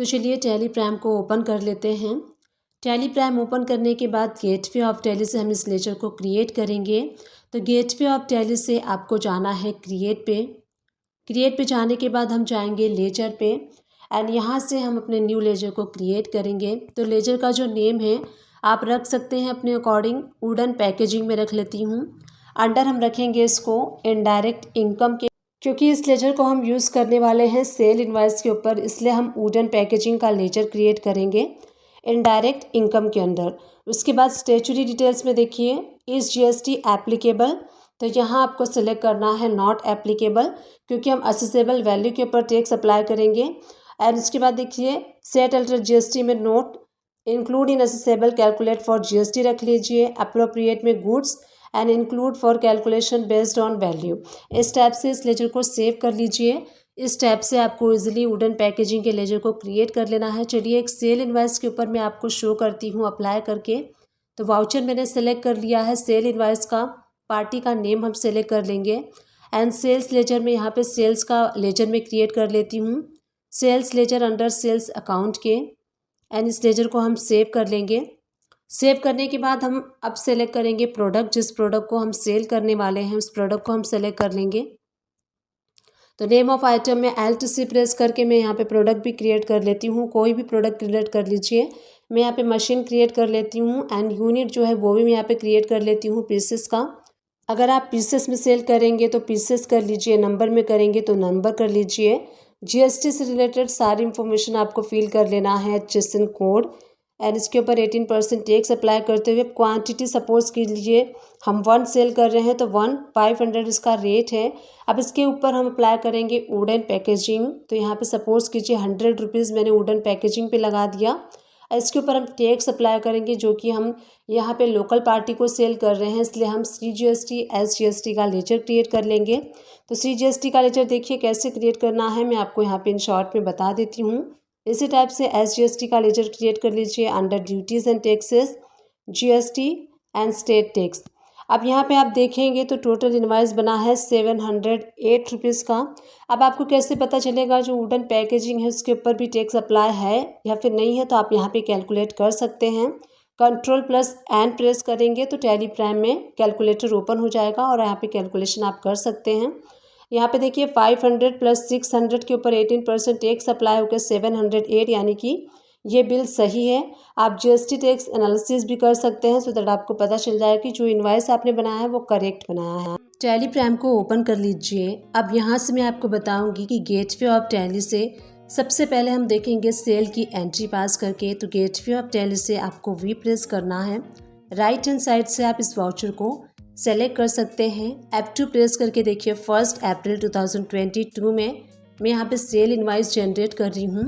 तो चलिए tally prime को ओपन कर लेते हैं। टैली प्राइम ओपन करने के बाद गेटवे ऑफ टैली से हम इस लेजर को क्रिएट करेंगे। तो गेटवे ऑफ टैली से आपको जाना है क्रिएट पे जाने के बाद हम जाएंगे लेजर पे एंड यहाँ से हम अपने न्यू लेजर को क्रिएट करेंगे। तो लेजर का जो नेम है आप रख सकते हैं अपने अकॉर्डिंग। वुडन पैकेजिंग में रख लेती हूँ। अंडर हम रखेंगे इसको इनडायरेक्ट इनकम के, क्योंकि इस लेजर को हम यूज़ करने वाले हैं सेल इनवॉइस के ऊपर, इसलिए हम वुडन पैकेजिंग का लेजर क्रिएट करेंगे इनडायरेक्ट इनकम के अंदर। उसके बाद स्टैट्यूटरी डिटेल्स में देखिए इज जीएसटी एप्लीकेबल, तो यहाँ आपको सेलेक्ट करना है नॉट एप्लीकेबल, क्योंकि हम असेसेबल वैल्यू के ऊपर टैक्स अप्लाई करेंगे। एंड उसके बाद देखिए सेट अल्टर जीएसटी में note include in accessible calculate for GST रख लीजिए। अप्रोप्रिएट में goods and include for calculation based on value. इस टाइप से इस लेजर को सेव कर लीजिए। इस टाइप से आपको इजीली वुडन पैकेजिंग के लेजर को क्रिएट कर लेना है। चलिए एक सेल इनवॉइस के ऊपर मैं आपको शो करती हूँ अप्लाई करके। तो वाउचर मैंने सेलेक्ट कर लिया है। सेल इनवॉइस का पार्टी का नेम हम सेलेक्ट कर लेंगे एंड सेल्स लेजर में यहाँ पे सेल्स का लेजर में क्रिएट कर लेती हूँ। Sales ledger under sales account के एंड इस लेजर को हम सेव कर लेंगे। सेव करने के बाद हम अब सेलेक्ट करेंगे प्रोडक्ट, जिस प्रोडक्ट को हम सेल करने वाले हैं उस प्रोडक्ट को हम सेलेक्ट कर लेंगे। तो नेम ऑफ आइटम में Alt+C प्रेस करके मैं यहाँ पे प्रोडक्ट भी क्रिएट कर लेती हूँ। कोई भी प्रोडक्ट क्रिएट कर लीजिए। मैं यहाँ पे मशीन क्रिएट कर लेती हूँ एंड यूनिट जो है वो भी मैं यहाँ पे क्रिएट कर लेती हूँ पीसेस का। अगर आप पीसेस में सेल करेंगे तो पीसेस कर लीजिए, नंबर में करेंगे तो नंबर कर लीजिए। जीएसटी से रिलेटेड सारी इन्फॉर्मेशन आपको फिल कर लेना है, HSN कोड एंड इसके ऊपर 18% टैक्स अप्लाई करते हुए क्वांटिटी सपोज कीजिए हम 1 सेल कर रहे हैं तो 1/500 इसका रेट है। अब इसके ऊपर हम अप्लाई करेंगे वुडन पैकेजिंग। तो यहाँ पे सपोज कीजिए 100 रुपीज़ मैंने वुडन पैकेजिंग पे लगा दिया। इसके ऊपर हम टैक्स अप्लाई करेंगे, जो कि हम यहाँ पे लोकल पार्टी को सेल कर रहे हैं, इसलिए हम CGST SGST का लेजर क्रिएट कर लेंगे। तो CGST का लेजर देखिए कैसे क्रिएट करना है, मैं आपको यहाँ पे इन शॉर्ट में बता देती हूँ। इसी टाइप से SGST का लेजर क्रिएट कर लीजिए under duties and taxes, GST and state tax. अब यहाँ पे आप देखेंगे तो टोटल इनवाइस बना है 708 रुपीज़ का। अब आपको कैसे पता चलेगा जो वुडन पैकेजिंग है उसके ऊपर भी टैक्स अप्लाई है या फिर नहीं है, तो आप यहाँ पे कैलकुलेट कर सकते हैं। Ctrl+N प्रेस करेंगे तो टैली प्राइम में कैलकुलेटर ओपन हो जाएगा और यहाँ पे कैलकुलेशन आप कर सकते हैं। यहाँ पे देखिए 500 + 600 के ऊपर 18% टैक्स अप्लाई होकर 708, यानी कि ये बिल सही है। आप जीएसटी टैक्स एनालिसिस भी कर सकते हैं सो दैट आपको पता चल जाए कि जो इनवॉइस आपने बनाया है वो करेक्ट बनाया है। टैली प्राइम को ओपन कर लीजिए। अब यहाँ से मैं आपको बताऊंगी कि गेटवे ऑफ टैली से सबसे पहले हम देखेंगे सेल की एंट्री पास करके। तो गेटवे ऑफ टैली से आपको वी प्रेस करना है। राइट हैंड साइड से आप इस वाउचर को सेलेक्ट कर सकते हैं। F2 प्रेस करके देखिए 1 अप्रैल 2022 में मैं यहाँ पे सेल इनवाइस जनरेट कर रही हूँ।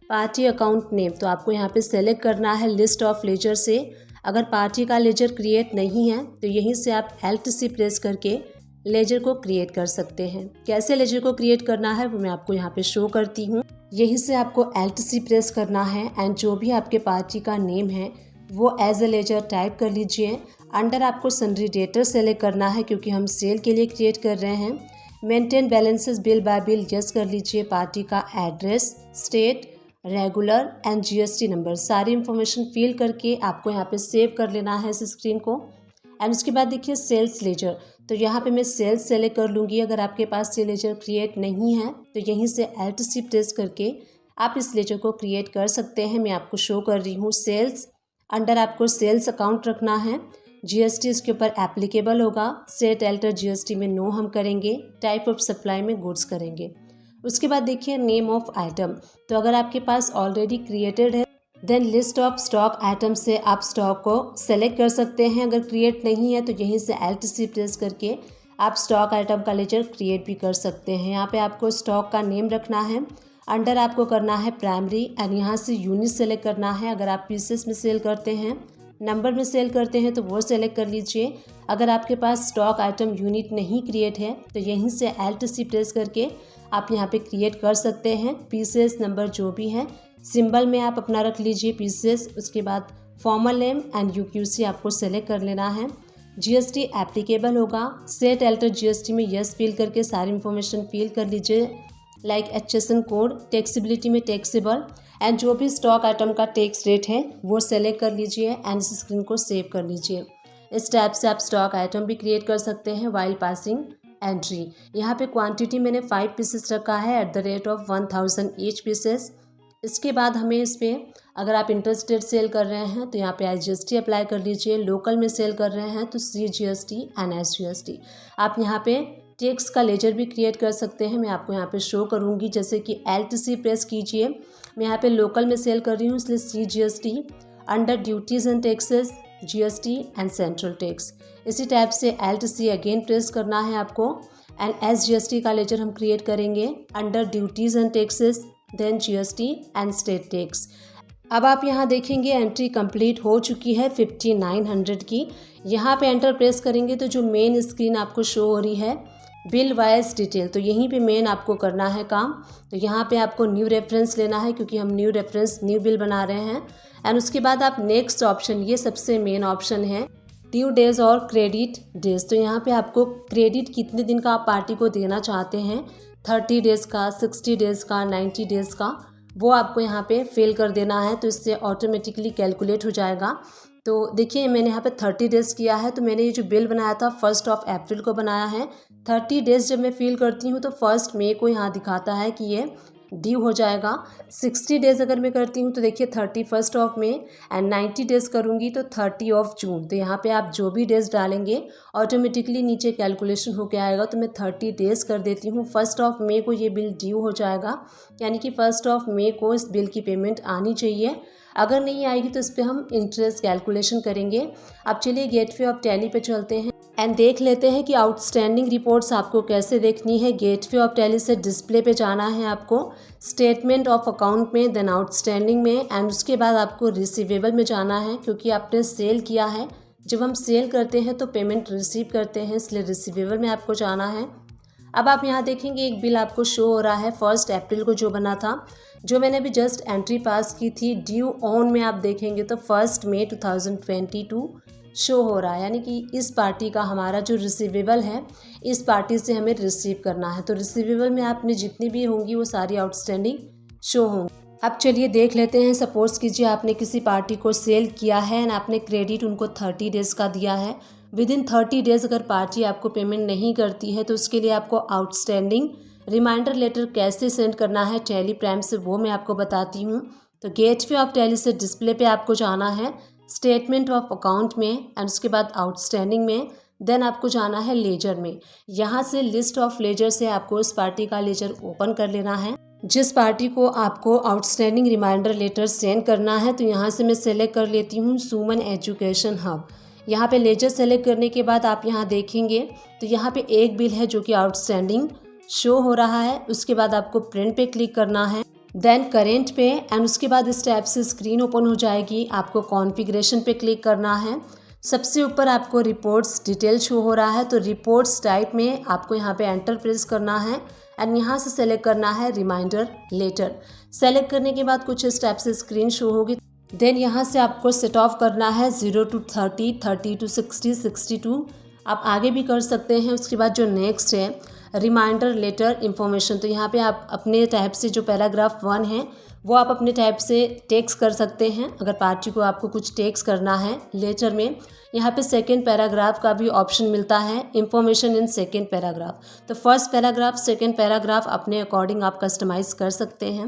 पार्टी अकाउंट नेम तो आपको यहाँ पे सेलेक्ट करना है लिस्ट ऑफ लेजर से। अगर पार्टी का लेजर क्रिएट नहीं है तो यहीं से आप Alt+C प्रेस करके लेजर को क्रिएट कर सकते हैं। कैसे लेजर को क्रिएट करना है वो मैं आपको यहाँ पे शो करती हूँ। यहीं से आपको Alt+C प्रेस करना है एंड जो भी आपके पार्टी का नेम है वो एज ए लेजर टाइप कर लीजिए। अंडर आपको सन्ड्री डेटर सेलेक्ट करना है क्योंकि हम सेल के लिए क्रिएट कर रहे हैं। Maintain balances bill bye bill yes कर लीजिए। पार्टी का address, state, regular and GST number सारी इन्फॉर्मेशन फिल करके आपको यहाँ पे सेव कर लेना है इस स्क्रीन को। एंड उसके बाद देखिए सेल्स लेजर, तो यहाँ पे मैं सेल्स सेलेक्ट कर लूँगी। अगर आपके पास ये लेजर क्रिएट नहीं है तो यहीं से Alt+C प्रेस करके आप इस लेजर को क्रिएट कर सकते हैं। मैं आपको शो कर रही हूँ सेल्स। अंडर आपको सेल्स अकाउंट रखना है। GST इसके ऊपर एप्लीकेबल होगा। सेट अल्टर GST में नो हम करेंगे। टाइप ऑफ सप्लाई में गुड्स करेंगे। उसके बाद देखिए नेम ऑफ आइटम, तो अगर आपके पास ऑलरेडी क्रिएटेड है then list of stock item से आप स्टॉक को सेलेक्ट कर सकते हैं। अगर क्रिएट नहीं है तो यहीं से Alt+C प्रेस करके आप स्टॉक आइटम का लेजर क्रिएट भी कर सकते हैं। यहाँ पे आपको स्टॉक का नेम रखना है। अंडर आपको करना है प्राइमरी एंड यहाँ से यूनिट सेलेक्ट करना है। अगर आप पीसेस में सेल करते हैं, नंबर में सेल करते हैं तो वो सेलेक्ट कर लीजिए। अगर आपके पास स्टॉक आइटम यूनिट नहीं क्रिएट है तो यहीं से Alt+C प्रेस करके आप यहाँ पे क्रिएट कर सकते हैं। पीसेस नंबर जो भी है सिंबल में आप अपना रख लीजिए पीसेस। उसके बाद फॉर्मल नेम एंड UQC आपको सेलेक्ट कर लेना है। GST एप्लीकेबल होगा। सेट अल्टर GST में यस फिल करके सारी इन्फॉर्मेशन फिल कर लीजिए लाइक HSN कोड, टैक्सेबिलिटी में टैक्सेबल एंड जो भी स्टॉक आइटम का टैक्स रेट है वो सेलेक्ट कर लीजिए एंड इस स्क्रीन को सेव कर लीजिए। इस टाइप से आप स्टॉक आइटम भी क्रिएट कर सकते हैं वाइल पासिंग एंट्री। यहाँ पे क्वांटिटी मैंने 5 पीसेस रखा है at the rate of 1000 each pieces. इसके बाद हमें इस पर अगर आप इंटरस्टेट सेल कर रहे हैं तो यहाँ पे IGST अप्लाई कर लीजिए। लोकल में सेल कर रहे हैं तो CGST एंड SGST। आप यहाँ पे टैक्स का लेजर भी क्रिएट कर सकते हैं। मैं आपको यहाँ पे शो करूँगी, जैसे कि LTC प्रेस कीजिए। मैं यहाँ पे लोकल में सेल कर रही हूँ इसलिए CGST, under duties and taxes GST and central tax. इसी टाइप से LTC अगेन प्रेस करना है आपको एंड SGST का लेजर हम क्रिएट करेंगे under duties and taxes, then GST and state tax. अब आप यहाँ देखेंगे एंट्री कंप्लीट हो चुकी है 5900 की। यहाँ पे एंटर प्रेस करेंगे तो जो मेन स्क्रीन आपको शो हो रही है बिल वाइज डिटेल, तो यहीं पे मेन आपको करना है काम। तो यहाँ पे आपको न्यू रेफरेंस लेना है क्योंकि हम न्यू रेफरेंस न्यू बिल बना रहे हैं। एंड उसके बाद आप नेक्स्ट ऑप्शन, ये सबसे मेन ऑप्शन है ड्यू डेज और क्रेडिट डेज। तो यहाँ पे आपको क्रेडिट कितने दिन का आप पार्टी को देना चाहते हैं, 30 डेज़ का, 60 डेज़ का, 90 डेज़ का, वो आपको यहाँ पे फिल कर देना है। तो इससे ऑटोमेटिकली कैलकुलेट हो जाएगा। तो देखिए मैंने यहाँ पे 30 डेज़ किया है। तो मैंने ये जो बिल बनाया था 1 अप्रैल को बनाया है। 30 डेज़ जब मैं फिल करती हूँ तो 1 मई को यहाँ दिखाता है कि ये ड्यू हो जाएगा। 60 डेज़ अगर मैं करती हूँ तो देखिए 31 मई एंड 90 डेज़ करूँगी तो 30 जून। तो यहाँ पे आप जो भी डेज़ डालेंगे ऑटोमेटिकली नीचे कैलकुलेशन होके आएगा। तो मैं 30 डेज़ कर देती हूँ। 1 मई को ये बिल ड्यू हो जाएगा, यानी कि 1 मई को इस बिल की पेमेंट आनी चाहिए। अगर नहीं आएगी तो इस पर हम इंटरेस्ट कैलकुलेशन करेंगे। अब चलिए गेटवे ऑफ टैली पे चलते हैं एंड देख लेते हैं कि आउटस्टैंडिंग रिपोर्ट्स आपको कैसे देखनी है। गेटवे ऑफ टैली से डिस्प्ले पे जाना है आपको, स्टेटमेंट ऑफ अकाउंट में, देन आउटस्टैंडिंग में एंड उसके बाद आपको रिसीवेबल में जाना है क्योंकि आपने सेल किया है। जब हम सेल करते हैं तो पेमेंट रिसीव करते हैं, इसलिए रिसीवेबल में आपको जाना है। अब आप यहाँ देखेंगे एक बिल आपको शो हो रहा है 1 अप्रैल को जो बना था, जो मैंने अभी जस्ट एंट्री पास की थी। ड्यू ऑन में आप देखेंगे तो 1 मई 2022 शो हो रहा है, यानी कि इस पार्टी का हमारा जो रिसीवेबल है इस पार्टी से हमें रिसीव करना है। तो रिसीवेबल में आपने जितनी भी होंगी वो सारी आउटस्टैंडिंग शो होंगी। अब चलिए देख लेते हैं। सपोज कीजिए आपने किसी पार्टी को सेल किया है एंड आपने क्रेडिट उनको 30 डेज़ का दिया है। विदिन 30 डेज़ अगर पार्टी आपको पेमेंट नहीं करती है तो उसके लिए आपको आउटस्टैंडिंग रिमाइंडर लेटर कैसे सेंड करना है टैली प्राइम से, वो मैं आपको बताती हूँ। तो गेटवे ऑफ टैली से डिस्प्ले पे आपको जाना है, स्टेटमेंट ऑफ अकाउंट में एंड उसके बाद आउटस्टैंडिंग में, देन आपको जाना है लेजर में। यहाँ से लिस्ट ऑफ लेजर से आपको इस पार्टी का लेजर ओपन कर लेना है जिस पार्टी को आपको आउटस्टैंडिंग रिमाइंडर लेटर सेंड करना है। तो यहाँ से मैं सेलेक्ट कर लेती हूँ सुमन एजुकेशन हब। यहाँ पे लेजर सेलेक्ट करने के बाद आप यहाँ देखेंगे तो यहाँ पे एक बिल है जो कि आउटस्टैंडिंग शो हो रहा है। उसके बाद आपको प्रिंट पे क्लिक करना है, देन करेंट पे एंड उसके बाद इस टाइप से स्क्रीन ओपन हो जाएगी। आपको कॉन्फ़िगरेशन पे क्लिक करना है। सबसे ऊपर आपको रिपोर्ट्स डिटेल शो हो रहा है, तो रिपोर्ट्स टाइप में आपको यहाँ पे एंटर प्रेस करना है एंड यहाँ से सेलेक्ट करना है रिमाइंडर लेटर। सेलेक्ट करने के बाद कुछ इस टाइप से स्क्रीन शो होगी। देन यहाँ से आपको सेट ऑफ करना है 0 to 30, 30 to 60, 62। आप आगे भी कर सकते हैं। उसके बाद जो नेक्स्ट है रिमाइंडर लेटर इन्फॉर्मेशन, तो यहाँ पे आप अपने टाइप से जो पैराग्राफ 1 है वो आप अपने टाइप से टेक्स्ट कर सकते हैं। अगर पार्टी को आपको कुछ टेक्स्ट करना है लेटर में, यहाँ पे सेकंड पैराग्राफ का भी ऑप्शन मिलता है, इन्फॉर्मेशन इन सेकंड पैराग्राफ। तो फर्स्ट पैराग्राफ सेकंड पैराग्राफ अपने अकॉर्डिंग आप कस्टमाइज़ कर सकते हैं।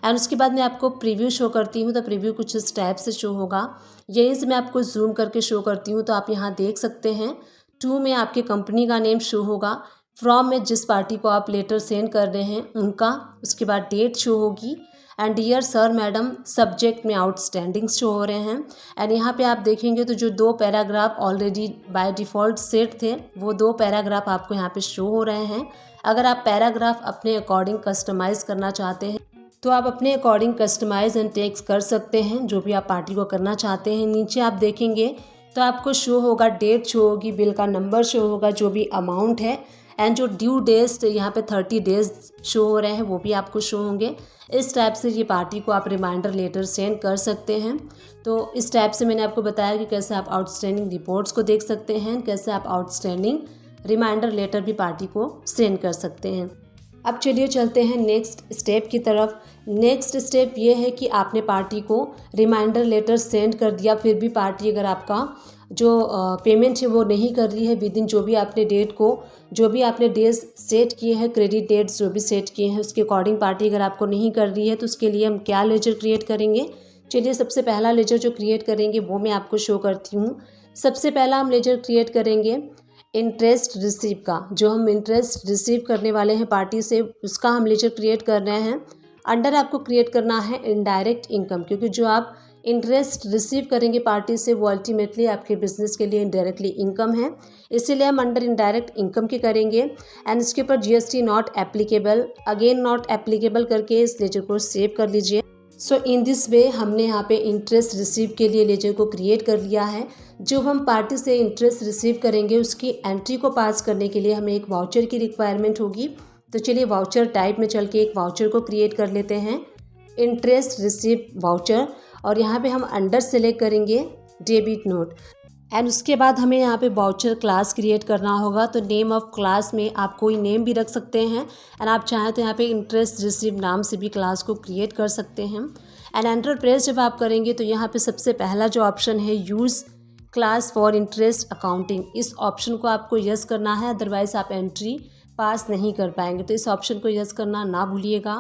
एंड उसके बाद मैं आपको प्रीव्यू शो करती हूँ, तो प्रीव्यू कुछ इस टाइप से शो होगा। यहीं से मैं आपको जूम करके शो करती हूँ, तो आप यहाँ देख सकते हैं 2 में आपके कंपनी का नेम शो होगा, फ्रॉम में जिस पार्टी को आप लेटर सेंड कर रहे हैं उनका, उसके बाद डेट शो होगी and dear sir madam, subject में आउटस्टैंडिंग शो हो रहे हैं। एंड यहाँ पे आप देखेंगे तो जो 2 paragraph already by default set थे वो 2 पैराग्राफ आपको यहाँ पे शो हो रहे हैं। अगर आप पैराग्राफ अपने अकॉर्डिंग कस्टमाइज़ करना चाहते हैं तो आप अपने अकॉर्डिंग कस्टमाइज़ एंड टेक्स्ट कर सकते हैं, जो भी आप पार्टी को करना चाहते हैं। नीचे आप देखेंगे तो आपको शो होगा, डेट शो होगी, बिल का नंबर शो होगा, जो भी अमाउंट है एंड जो ड्यू डेज यहाँ पे 30 डेज शो हो रहे हैं वो भी आपको शो होंगे। इस टाइप से ये पार्टी को आप रिमाइंडर लेटर सेंड कर सकते हैं। तो इस टाइप से मैंने आपको बताया कि कैसे आप आउटस्टैंडिंग रिपोर्ट्स को देख सकते हैं, कैसे आप आउटस्टैंडिंग रिमाइंडर लेटर भी पार्टी को सेंड कर सकते हैं। अब चलिए चलते हैं नेक्स्ट स्टेप की तरफ। नेक्स्ट स्टेप ये है कि आपने पार्टी को रिमाइंडर लेटर सेंड कर दिया, फिर भी पार्टी अगर आपका जो पेमेंट है वो नहीं कर रही है विद इन जो भी आपने डेट को, जो भी आपने डेज सेट किए हैं, क्रेडिट डेट्स जो भी सेट किए हैं उसके अकॉर्डिंग पार्टी अगर आपको नहीं कर रही है, तो उसके लिए हम क्या लेजर क्रिएट करेंगे। चलिए सबसे पहला लेजर जो क्रिएट करेंगे वो मैं आपको शो करती हूँ। सबसे पहला हम लेजर क्रिएट करेंगे इंटरेस्ट रिसीव का। जो हम इंटरेस्ट रिसीव करने वाले हैं पार्टी से, उसका हम लेजर क्रिएट कर रहे हैं। अंडर आपको क्रिएट करना है इनडायरेक्ट इनकम, क्योंकि जो आप इंटरेस्ट रिसीव करेंगे पार्टी से वो अल्टीमेटली आपके बिजनेस के लिए इनडायरेक्टली इनकम है, इसीलिए हम अंडर इनडायरेक्ट इनकम के करेंगे। एंड इसके ऊपर GST not applicable, again not applicable करके इस लेजर को सेव कर लीजिए। सो इन दिस वे हमने यहाँ पे इंटरेस्ट रिसीव के लिए लेजर को क्रिएट कर लिया है। जो हम पार्टी से इंटरेस्ट रिसीव करेंगे उसकी एंट्री को पास करने के लिए हमें एक वाउचर की रिक्वायरमेंट होगी। तो चलिए वाउचर टाइप में चल के एक वाउचर को क्रिएट कर लेते हैं, इंटरेस्ट रिसीव वाउचर। और यहाँ पे हम अंडर सेलेक्ट करेंगे डेबिट नोट। एंड उसके बाद हमें यहाँ पे वाउचर क्लास क्रिएट करना होगा। तो नेम ऑफ क्लास में आप कोई नेम भी रख सकते हैं, एंड आप चाहें तो यहाँ पे इंटरेस्ट रिसीव नाम से भी क्लास को क्रिएट कर सकते हैं। एंड एंटर प्रेस जब आप करेंगे तो यहाँ पे सबसे पहला जो ऑप्शन है use class for interest accounting, इस ऑप्शन को आपको यस करना है, अदरवाइज़ आप एंट्री पास नहीं कर पाएंगे। तो इस ऑप्शन को यस करना ना भूलिएगा।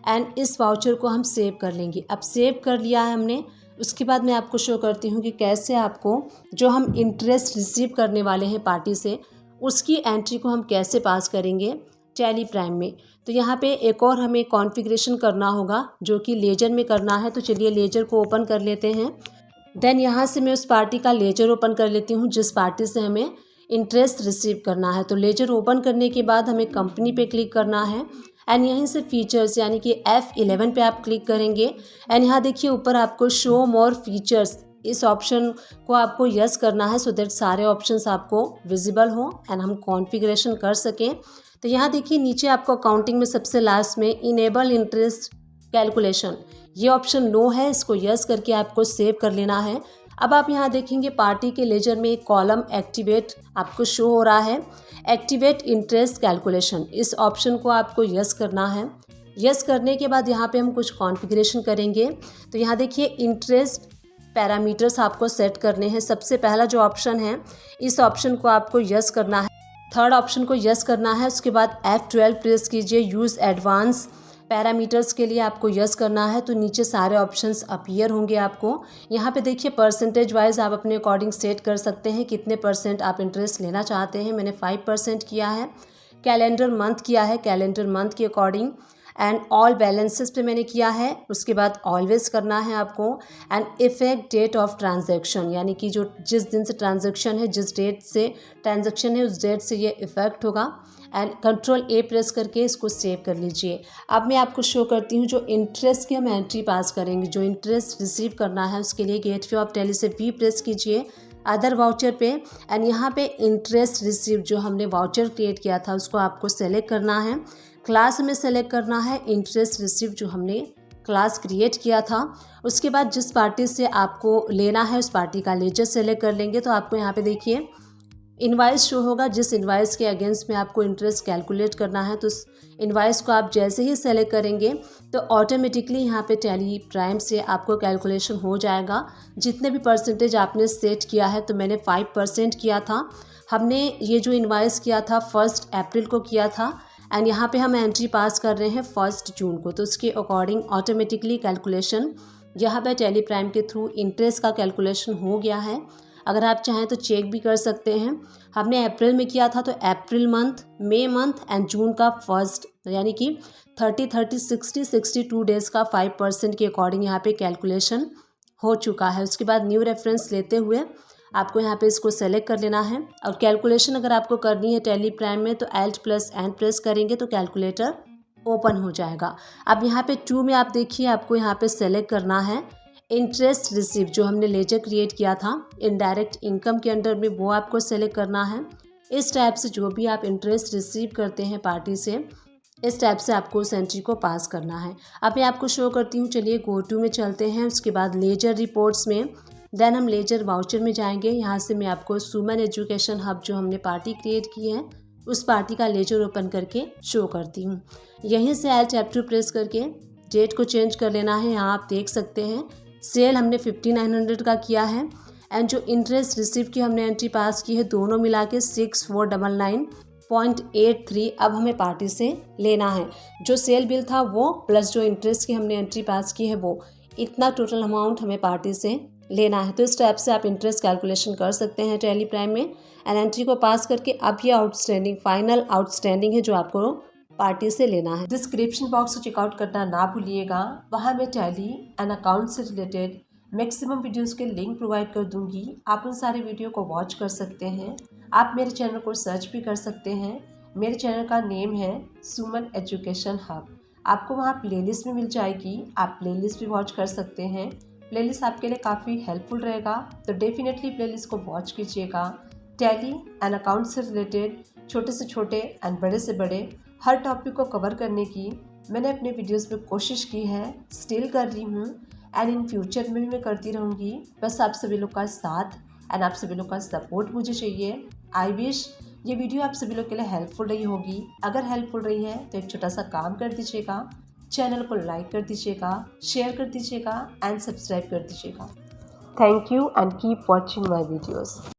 एंड इस वाउचर को हम सेव कर लेंगे। अब सेव कर लिया है हमने, उसके बाद मैं आपको शो करती हूँ कि कैसे आपको जो हम इंटरेस्ट रिसीव करने वाले हैं पार्टी से उसकी एंट्री को हम कैसे पास करेंगे टैली प्राइम में। तो यहाँ पे एक और हमें कॉन्फ़िगरेशन करना होगा जो कि लेजर में करना है। तो चलिए लेजर को ओपन कर लेते हैं। देन यहाँ से मैं उस पार्टी का लेजर ओपन कर लेती हूँ जिस पार्टी से हमें इंटरेस्ट रिसीव करना है। तो लेजर ओपन करने के बाद हमें कंपनी पे क्लिक करना है, एंड यहीं से फीचर्स यानी कि F11 पे आप क्लिक करेंगे। एंड यहाँ देखिए ऊपर आपको शो मोर फीचर्स, इस ऑप्शन को आपको यस करना है, सो दैट सारे ऑप्शंस आपको विजिबल हो एंड हम कॉन्फ़िगरेशन कर सकें। तो यहाँ देखिए नीचे आपको अकाउंटिंग में सबसे लास्ट में इनेबल इंटरेस्ट कैलकुलेशन, ये ऑप्शन नो है, इसको यस करके आपको सेव कर लेना है। अब आप यहाँ देखेंगे पार्टी के लेजर में एक कॉलम एक्टिवेट आपको शो हो रहा है, एक्टिवेट इंटरेस्ट कैलकुलेशन, इस ऑप्शन को आपको यस करना है। यस करने के बाद यहाँ पे हम कुछ कॉन्फ़िगरेशन करेंगे। तो यहाँ देखिए इंटरेस्ट पैरामीटर्स आपको सेट करने हैं। सबसे पहला जो ऑप्शन है इस ऑप्शन को आपको यस करना है, थर्ड ऑप्शन को यस करना है। उसके बाद F12 प्रेस कीजिए, यूज़ एडवांस पैरामीटर्स के लिए आपको यस करना है। तो नीचे सारे ऑप्शंस अपीयर होंगे आपको। यहाँ पे देखिए परसेंटेज वाइज आप अपने अकॉर्डिंग सेट कर सकते हैं कितने परसेंट आप इंटरेस्ट लेना चाहते हैं। मैंने 5% किया है। कैलेंडर मंथ किया है, कैलेंडर मंथ के अकॉर्डिंग। एंड ऑल बैलेंसेस पे मैंने किया है। उसके बाद ऑलवेज करना है आपको। And effect date of transaction, यानी कि जो जिस दिन से ट्रांजैक्शन है, जिस डेट से ट्रांजैक्शन है उस डेट से ये इफेक्ट होगा। एंड कंट्रोल ए प्रेस करके इसको सेव कर लीजिए। अब मैं आपको शो करती हूँ जो इंटरेस्ट की हम एंट्री पास करेंगे, जो इंटरेस्ट रिसीव करना है उसके लिए गेटवे ऑफ टैली से वी प्रेस कीजिए अदर वाउचर पे। एंड यहाँ पे इंटरेस्ट रिसीव जो हमने वाउचर क्रिएट किया था उसको आपको सेलेक्ट करना है। क्लास में सेलेक्ट करना है इंटरेस्ट रिसीव जो हमने क्लास क्रिएट किया था। उसके बाद जिस पार्टी से आपको लेना है उस पार्टी का लेजर सेलेक्ट कर लेंगे। तो आपको यहाँ पे देखिए इनवाइस शो होगा, जिस इनवाइस के अगेंस्ट में आपको इंटरेस्ट कैलकुलेट करना है। तो उस इनवाइस को आप जैसे ही सेलेक्ट करेंगे तो ऑटोमेटिकली यहाँ पे टैली प्राइम से आपको कैलकुलेशन हो जाएगा जितने भी परसेंटेज आपने सेट किया है। तो मैंने 5% किया था। हमने ये जो इनवाइस किया था 1 अप्रैल को किया था, एंड यहाँ पे हम एंट्री पास कर रहे हैं 1 जून को। तो उसके अकॉर्डिंग ऑटोमेटिकली कैलकुलेशन यहाँ पे टैली प्राइम के थ्रू इंटरेस्ट का कैलकुलेशन हो गया है। अगर आप चाहें तो चेक भी कर सकते हैं। हमने अप्रैल में किया था तो April month, May month and June का 1 यानी कि 30, 60, 62 डेज़ का 5% के अकॉर्डिंग यहाँ पे कैलकुलेशन हो चुका है। उसके बाद न्यू रेफरेंस लेते हुए आपको यहाँ पे इसको सेलेक्ट कर लेना है। और कैलकुलेशन अगर आपको करनी है टैली प्राइम में तो Alt+N प्रेस करेंगे तो कैलकुलेटर ओपन हो जाएगा। अब यहाँ पे 2 में आप देखिए आपको यहाँ पे सेलेक्ट करना है इंटरेस्ट रिसीव जो हमने लेजर क्रिएट किया था इनडायरेक्ट इनकम के अंडर में, वो आपको सेलेक्ट करना है। इस टाइप से जो भी आप इंटरेस्ट रिसीव करते हैं पार्टी से, इस टाइप से आपको उस एंट्री को पास करना है। अब मैं आपको शो करती हूँ। चलिए गो टू में चलते हैं। उसके बाद लेजर रिपोर्ट्स में, देन हम लेजर वाउचर में जाएंगे। यहाँ से मैं आपको सुमन एजुकेशन हब जो हमने पार्टी क्रिएट की है उस पार्टी का लेजर ओपन करके शो करती हूँ। यहीं से Alt F2 प्रेस करके डेट को चेंज कर लेना है। यहाँ आप देख सकते हैं सेल हमने 5900 का किया है एंड जो इंटरेस्ट रिसीव की हमने एंट्री पास की है दोनों मिला के 6499.83 अब हमें पार्टी से लेना है। जो सेल बिल था वो प्लस जो इंटरेस्ट की हमने एंट्री पास की है वो इतना टोटल अमाउंट हमें पार्टी से लेना है। तो इस टाइप से आप इंटरेस्ट कैलकुलेशन कर सकते हैं टैली प्राइम में एंड एंट्री को पास करके अब ये आउटस्टैंडिंग फाइनल आउटस्टैंडिंग है जो आपको पार्टी से लेना है। डिस्क्रिप्शन बॉक्स को चेकआउट करना ना भूलिएगा, वहाँ मैं टैली एंड अकाउंट से रिलेटेड मैक्सिमम वीडियोस के लिंक प्रोवाइड कर दूंगी। आप उन सारे वीडियो को वॉच कर सकते हैं। आप मेरे चैनल को सर्च भी कर सकते हैं। मेरे चैनल का नेम है सुमन एजुकेशन हब। आपको वहाँ प्लेलिस्ट में मिल जाएगी, आप प्लेलिस्ट भी वॉच कर सकते हैं। प्लेलिस्ट आपके लिए काफ़ी हेल्पफुल रहेगा, तो डेफिनेटली प्लेलिस्ट को वॉच कीजिएगा। टैली एंड अकाउंट से रिलेटेड छोटे से छोटे एंड बड़े से बड़े हर टॉपिक को कवर करने की मैंने अपने वीडियोस में कोशिश की है, स्टिल कर रही हूँ एंड इन फ्यूचर में भी मैं करती रहूँगी। बस आप सभी लोग का साथ एंड आप सभी लोग का सपोर्ट मुझे चाहिए। आई विश ये वीडियो आप सभी लोग के लिए हेल्पफुल रही होगी। अगर हेल्पफुल रही है तो एक छोटा सा काम कर दीजिएगा, चैनल को लाइक कर दीजिएगा, शेयर कर दीजिएगा एंड सब्सक्राइब कर दीजिएगा। Thank you and keep watching my videos.